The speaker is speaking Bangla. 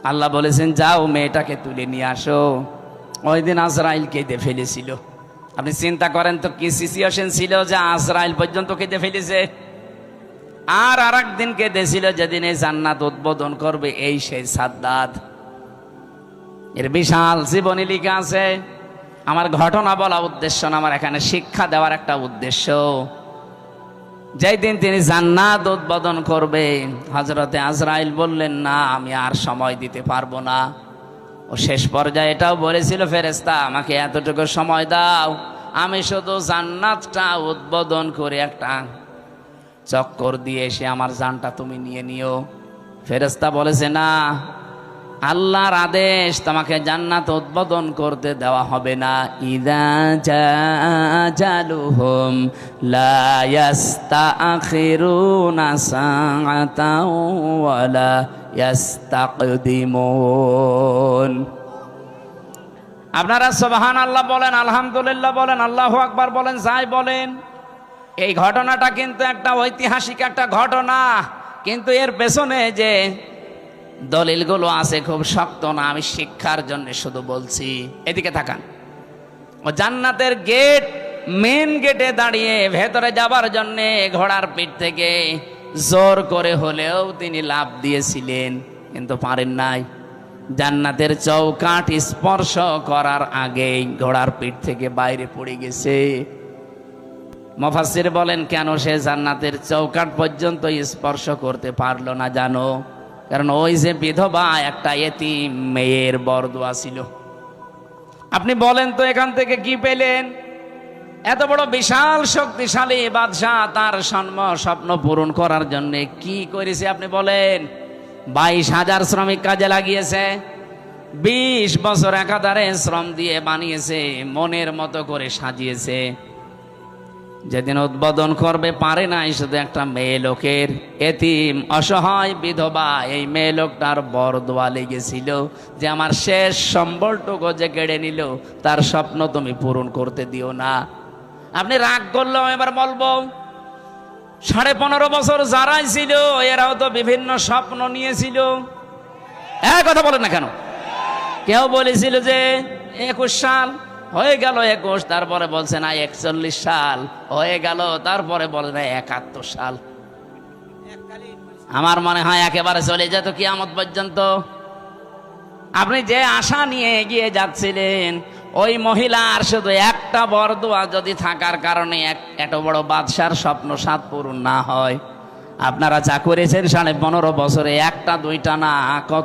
আল্লাহ বলেছেন যাও মেয়েটাকে তুলে নিয়ে আসো। ওই দিন আজরাইল কেঁদে ফেলেছিল। আপনি চিন্তা করেন তো কি সিচুয়েশন ছিল যে আজরাইল পর্যন্ত কেঁদে ফেলেছে। আর একদিন কেঁদেছিল যেদিন এই জান্নাত উদ্বোধন করবে এই সেই সাদ্দাত। এর বিশাল জীবনী লিখা আছে। আমার ঘটনা বলা উদ্দেশ্য না, আমার এখানে শিক্ষা দেওয়ার একটা উদ্দেশ্য। যেই দিন তিনি জান্নাত উদ্বোধন করবে, হযরতে আজরাইল বললেন না আমি আর সময় দিতে পারবো না। ও শেষ পর্যায়ে এটাও বলেছিল ফেরেশতা আমাকে এতটুকু সময় দাও, আমি শুধু জান্নাতটা উদ্বোধন করে একটা চক্কর দিয়ে এসে আমার জানটা তুমি নিয়ে নিও। ফেরেশতা বলেছে না, আল্লাহর আদেশ তোমাকে জান্নাত উদ্বোধন করতে দেওয়া হবে না। ইযা জালুহুম লা ইস্তাখিরুনা সাআতাও ওয়ালা ইস্তাকদিমুন। আপনারা সুবহানাল্লাহ বলেন, আলহামদুলিল্লাহ বলেন, আল্লাহু আকবার বলেন, যাই বলেন। এই ঘটনাটা কিন্তু একটা ঐতিহাসিক একটা ঘটনা, কিন্তু এর পেছনে যে দলিলগুলো আছে খুব শক্ত না। আমি শিক্ষার জন্য শুধু বলছি। এদিকে তাকান। ও জান্নাতের গেট, মেন গেটে দাঁড়িয়ে ভেতরে যাবার জন্য ঘোড়ার পিঠ থেকে জোর করে হলেও তিনি লাফ দিয়েছিলেন, কিন্তু পারেন নাই। জান্নাতের চৌকাঠ স্পর্শ করার আগেই ঘোড়ার পিঠ থেকে বাইরে পড়ে গেছে। মুফাসসির বলেন কেন সে জান্নাতের চৌকাঠ পর্যন্ত স্পর্শ করতে পারলো না জানো? কারণ ওই যে বিধবা একটা এতিম মেয়ের বরদোয়া ছিল। আপনি বলেন তো এখান থেকে কি পেলেন? এত বড় বিশাল শক্তিশালী বাদশাহ তার স্বপ্ন পূরণ করার জন্য কি করেছে আপনি বলেন? 22,000 শ্রমিক কাজে লাগিয়েছে, 20 বছর একাধারে শ্রম দিয়ে বানিয়েছে, মনের মতো করে সাজিয়েছে। যেদিন উদ্বোধন করবে পারে নাই শুধু একটা মেয়ে লোকের, এতিম অসহায় বিধবা এই মেয়ে লোকটার বরদোয়া লেগেছিল যে আমার শেষ সম্বলটুকু যে কেড়ে নিল তার স্বপ্ন তুমি পূরণ করতে দিও না। আপনি রাগ করলেও এবার বলবো 15.5 বছর যারাই ছিল এরাও তো বিভিন্ন স্বপ্ন নিয়েছিল। কথা বলেন না কেন? কেউ বলেছিল যে 21 সাল হয়ে গেল, 21, তারপরে বলছে না 41 সাল হয়ে গেল, তারপরে বলে না 71 সাল। আমার মনে হয় একেবারে চলে যেত কিয়ামত পর্যন্ত। আপনি যে আশা নিয়ে এগিয়ে যাচ্ছিলেন, ওই মহিলার শুধু একটা বরদোয়া যদি থাকার কারণে এত বড় বাদশার স্বপ্ন সাত পূরণ না হয়, আপনারা যা করেছেন 15.5 বছরে, একটা দুইটা না, কত